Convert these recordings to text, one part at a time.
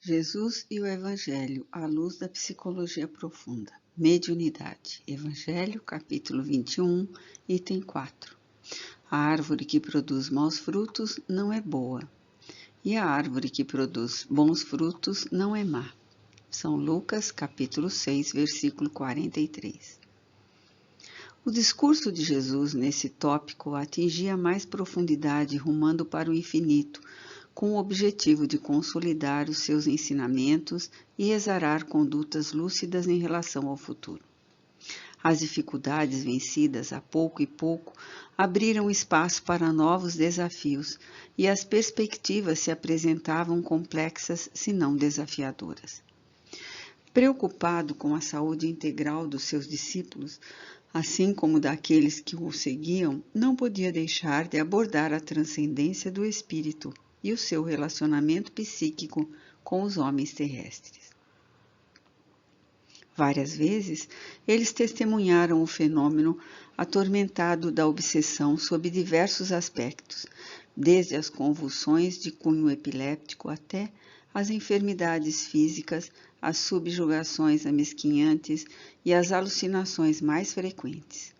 Jesus e o Evangelho, à luz da psicologia profunda. Mediunidade. Evangelho, capítulo 21, item 4. A árvore que produz maus frutos não é boa, e a árvore que produz bons frutos não é má. São Lucas, capítulo 6, versículo 43. O discurso de Jesus nesse tópico atingia mais profundidade rumando para o infinito, com o objetivo de consolidar os seus ensinamentos e exarar condutas lúcidas em relação ao futuro. As dificuldades vencidas a pouco e pouco abriram espaço para novos desafios e as perspectivas se apresentavam complexas, se não desafiadoras. Preocupado com a saúde integral dos seus discípulos, assim como daqueles que o seguiam, não podia deixar de abordar a transcendência do espírito e o seu relacionamento psíquico com os homens terrestres. Várias vezes, eles testemunharam o fenômeno atormentado da obsessão sob diversos aspectos, desde as convulsões de cunho epiléptico até as enfermidades físicas, as subjugações amesquinhantes e as alucinações mais frequentes.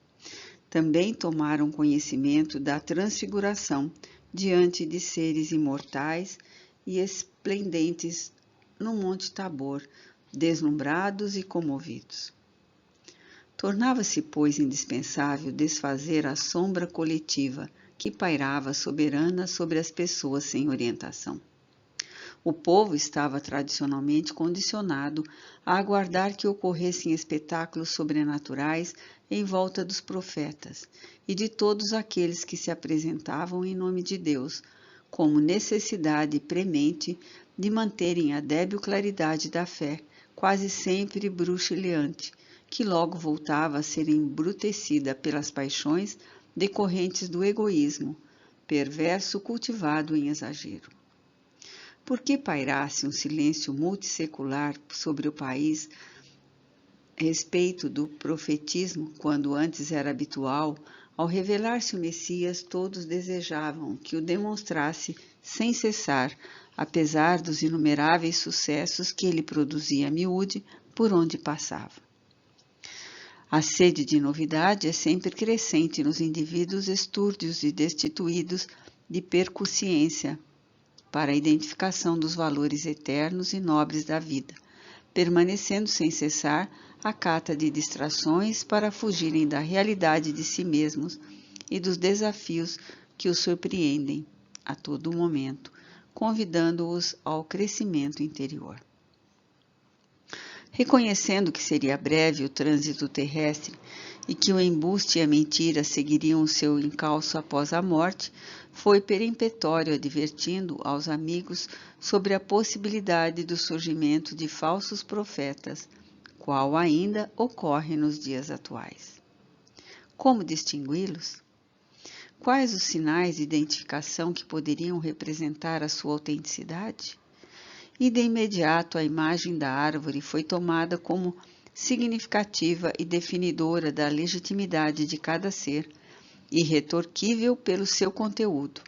Também tomaram conhecimento da transfiguração diante de seres imortais e esplendentes no Monte Tabor, deslumbrados e comovidos. Tornava-se, pois, indispensável desfazer a sombra coletiva que pairava soberana sobre as pessoas sem orientação. O povo estava tradicionalmente condicionado a aguardar que ocorressem espetáculos sobrenaturais em volta dos profetas e de todos aqueles que se apresentavam em nome de Deus, como necessidade premente de manterem a débil claridade da fé, quase sempre bruxuleante, que logo voltava a ser embrutecida pelas paixões decorrentes do egoísmo, perverso cultivado em exagero. Por que pairasse um silêncio multissecular sobre o país a respeito do profetismo, quando antes era habitual, ao revelar-se o Messias, todos desejavam que o demonstrasse sem cessar, apesar dos inumeráveis sucessos que ele produzia a miúde por onde passava. A sede de novidade é sempre crescente nos indivíduos estúrdios e destituídos de percussiência para a identificação dos valores eternos e nobres da vida, permanecendo sem cessar à cata de distrações para fugirem da realidade de si mesmos e dos desafios que os surpreendem a todo momento, convidando-os ao crescimento interior. Reconhecendo que seria breve o trânsito terrestre e que o embuste e a mentira seguiriam o seu encalço após a morte, foi peremptório advertindo aos amigos sobre a possibilidade do surgimento de falsos profetas, qual ainda ocorre nos dias atuais. Como distingui-los? Quais os sinais de identificação que poderiam representar a sua autenticidade? E de imediato a imagem da árvore foi tomada como significativa e definidora da legitimidade de cada ser, irretorquível pelo seu conteúdo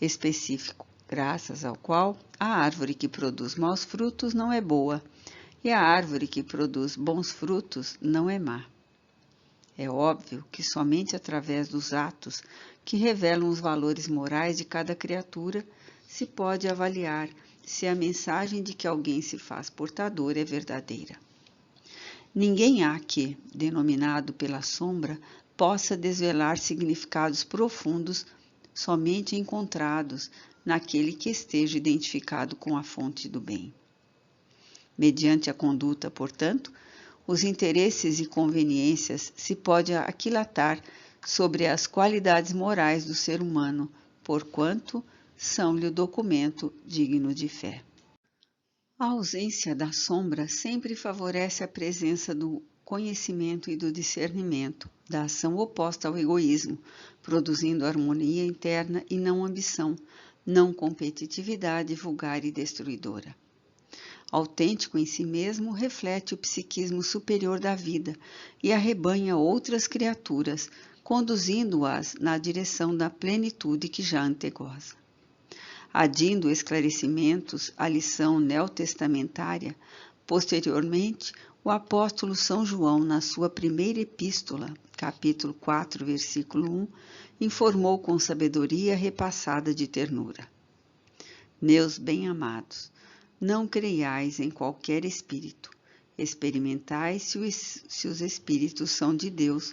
específico, graças ao qual a árvore que produz maus frutos não é boa, e a árvore que produz bons frutos não é má. É óbvio que somente através dos atos que revelam os valores morais de cada criatura se pode avaliar se a mensagem de que alguém se faz portador é verdadeira. Ninguém há que, denominado pela sombra, possa desvelar significados profundos somente encontrados naquele que esteja identificado com a fonte do bem. Mediante a conduta, portanto, os interesses e conveniências se pode aquilatar sobre as qualidades morais do ser humano, porquanto são-lhe o documento digno de fé. A ausência da sombra sempre favorece a presença do conhecimento e do discernimento, da ação oposta ao egoísmo, produzindo harmonia interna e não ambição, não competitividade vulgar e destruidora. Autêntico em si mesmo, reflete o psiquismo superior da vida e arrebanha outras criaturas, conduzindo-as na direção da plenitude que já antegoza. adindo esclarecimentos à lição neotestamentária. Posteriormente, o apóstolo São João, na sua primeira epístola, capítulo 4, versículo 1, informou com sabedoria repassada de ternura: Meus bem-amados, não creiais em qualquer espírito, experimentai se os espíritos são de Deus,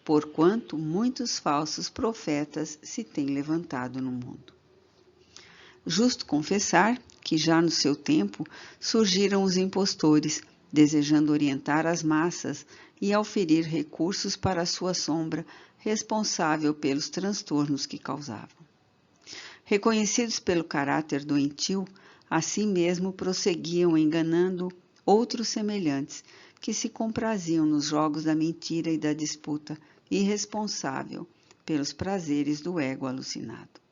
porquanto muitos falsos profetas se têm levantado no mundo. Justo confessar que já no seu tempo surgiram os impostores, desejando orientar as massas e oferir recursos para a sua sombra, responsável pelos transtornos que causavam. Reconhecidos pelo caráter doentio, assim mesmo prosseguiam enganando outros semelhantes, que se compraziam nos jogos da mentira e da disputa, irresponsável pelos prazeres do ego alucinado.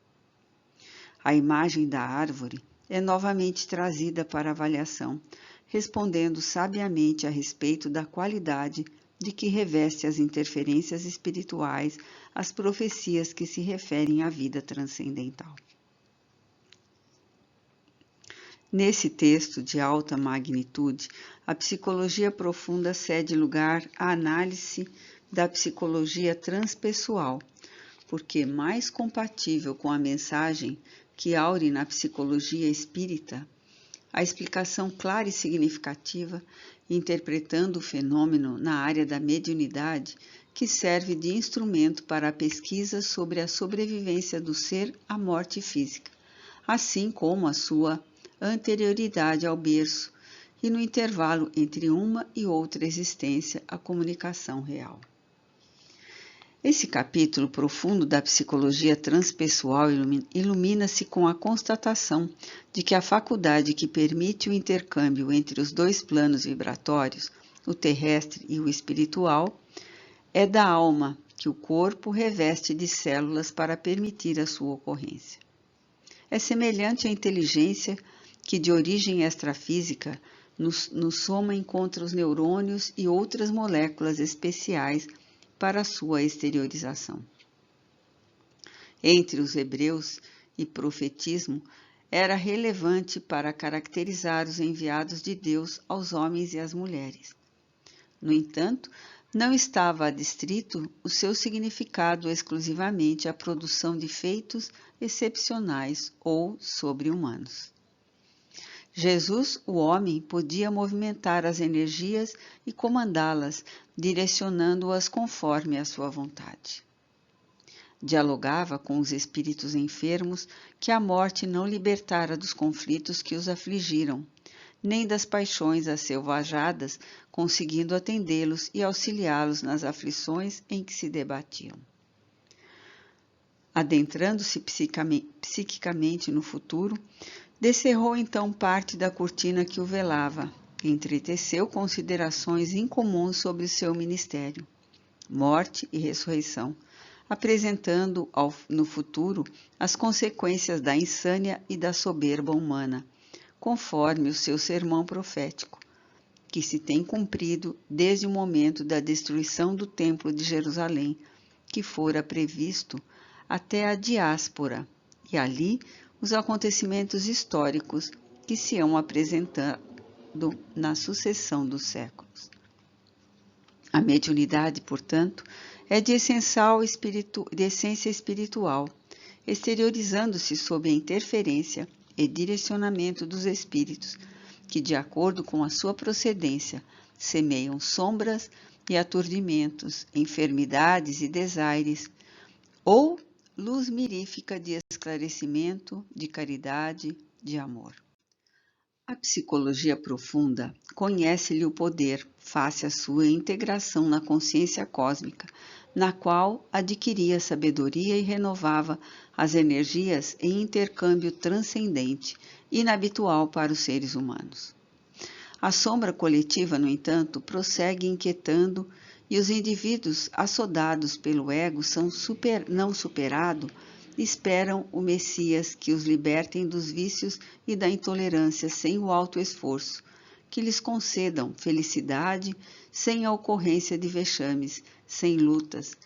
A imagem da árvore é novamente trazida para avaliação, respondendo sabiamente a respeito da qualidade de que reveste as interferências espirituais, as profecias que se referem à vida transcendental. Nesse texto de alta magnitude, a psicologia profunda cede lugar à análise da psicologia transpessoal, porque mais compatível com a mensagem que aure na psicologia espírita, a explicação clara e significativa, interpretando o fenômeno na área da mediunidade, que serve de instrumento para a pesquisa sobre a sobrevivência do ser à morte física, assim como a sua anterioridade ao berço e no intervalo entre uma e outra existência, a comunicação real. Esse capítulo profundo da psicologia transpessoal ilumina-se com a constatação de que a faculdade que permite o intercâmbio entre os dois planos vibratórios, o terrestre e o espiritual, é da alma, que o corpo reveste de células para permitir a sua ocorrência. É semelhante à inteligência que, de origem extrafísica, nos soma encontra os neurônios e outras moléculas especiais para a sua exteriorização. Entre os hebreus e profetismo, era relevante para caracterizar os enviados de Deus aos homens e às mulheres. No entanto, não estava adstrito o seu significado exclusivamente à produção de feitos excepcionais ou sobre-humanos. Jesus, o homem, podia movimentar as energias e comandá-las, direcionando-as conforme a sua vontade. Dialogava com os espíritos enfermos que a morte não libertara dos conflitos que os afligiram, nem das paixões asselvajadas, conseguindo atendê-los e auxiliá-los nas aflições em que se debatiam. Adentrando-se psiquicamente no futuro, descerrou então parte da cortina que o velava e entreteceu considerações incomuns sobre o seu ministério, morte e ressurreição, apresentando no futuro as consequências da insânia e da soberba humana, conforme o seu sermão profético, que se tem cumprido desde o momento da destruição do Templo de Jerusalém, que fora previsto até a diáspora, e ali os acontecimentos históricos que se hão apresentado na sucessão dos séculos. A mediunidade, portanto, é de essência espiritual, exteriorizando-se sob a interferência e direcionamento dos espíritos, que, de acordo com a sua procedência, semeiam sombras e aturdimentos, enfermidades e desaires, ou luz mirífica de esclarecimento, de caridade, de amor. A psicologia profunda conhece-lhe o poder face à sua integração na consciência cósmica, na qual adquiria sabedoria e renovava as energias em intercâmbio transcendente, inabitual para os seres humanos. A sombra coletiva, no entanto, prossegue inquietando e os indivíduos assodados pelo ego não superado esperam o Messias que os libertem dos vícios e da intolerância sem o alto esforço, que lhes concedam felicidade sem a ocorrência de vexames, sem lutas,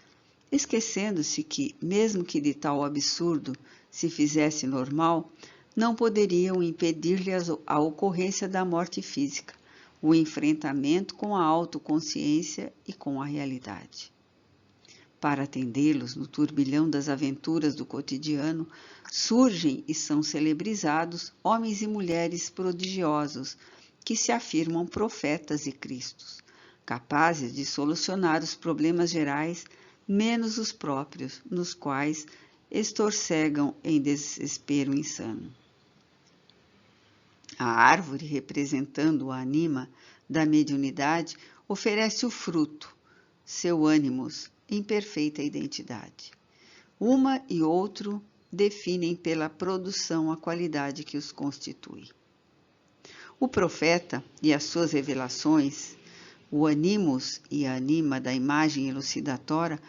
esquecendo-se que, mesmo que de tal absurdo se fizesse normal, não poderiam impedir-lhe a ocorrência da morte física, o enfrentamento com a autoconsciência e com a realidade. Para atendê-los no turbilhão das aventuras do cotidiano, surgem e são celebrizados homens e mulheres prodigiosos que se afirmam profetas e cristos, capazes de solucionar os problemas gerais, menos os próprios, nos quais estorcegam em desespero insano. A árvore, representando o anima da mediunidade, oferece o fruto, seu ânimos, em perfeita identidade. Uma e outro definem pela produção a qualidade que os constitui. O profeta e as suas revelações, o animus e a anima da imagem elucidadora,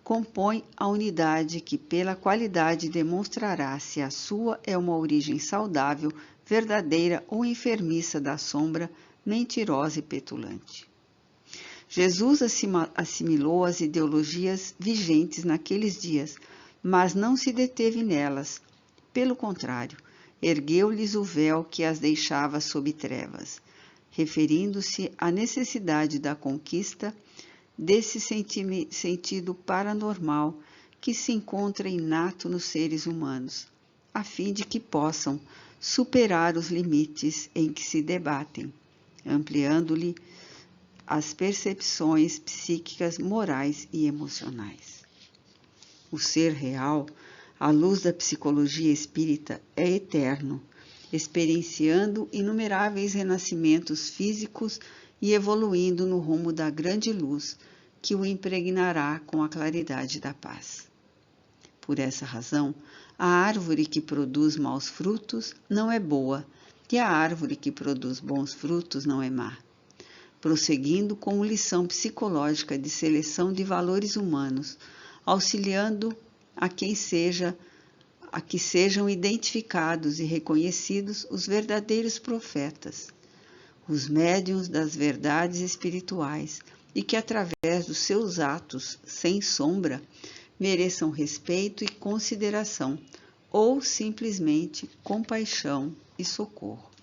compõem a unidade que pela qualidade demonstrará se a sua é uma origem saudável, verdadeira ou enfermiça da sombra, mentirosa e petulante. Jesus assimilou as ideologias vigentes naqueles dias, mas não se deteve nelas. Pelo contrário, ergueu-lhes o véu que as deixava sob trevas, referindo-se à necessidade da conquista desse sentido paranormal que se encontra inato nos seres humanos, a fim de que possam superar os limites em que se debatem, ampliando-lhe as percepções psíquicas, morais e emocionais. O ser real, à luz da psicologia espírita, é eterno, experienciando inumeráveis renascimentos físicos e evoluindo no rumo da grande luz que o impregnará com a claridade da paz. Por essa razão, a árvore que produz maus frutos não é boa, e a árvore que produz bons frutos não é má. Prosseguindo com lição psicológica de seleção de valores humanos, auxiliando a que sejam identificados e reconhecidos os verdadeiros profetas, os médiuns das verdades espirituais, e que através dos seus atos, sem sombra, mereçam respeito e consideração, ou simplesmente compaixão e socorro.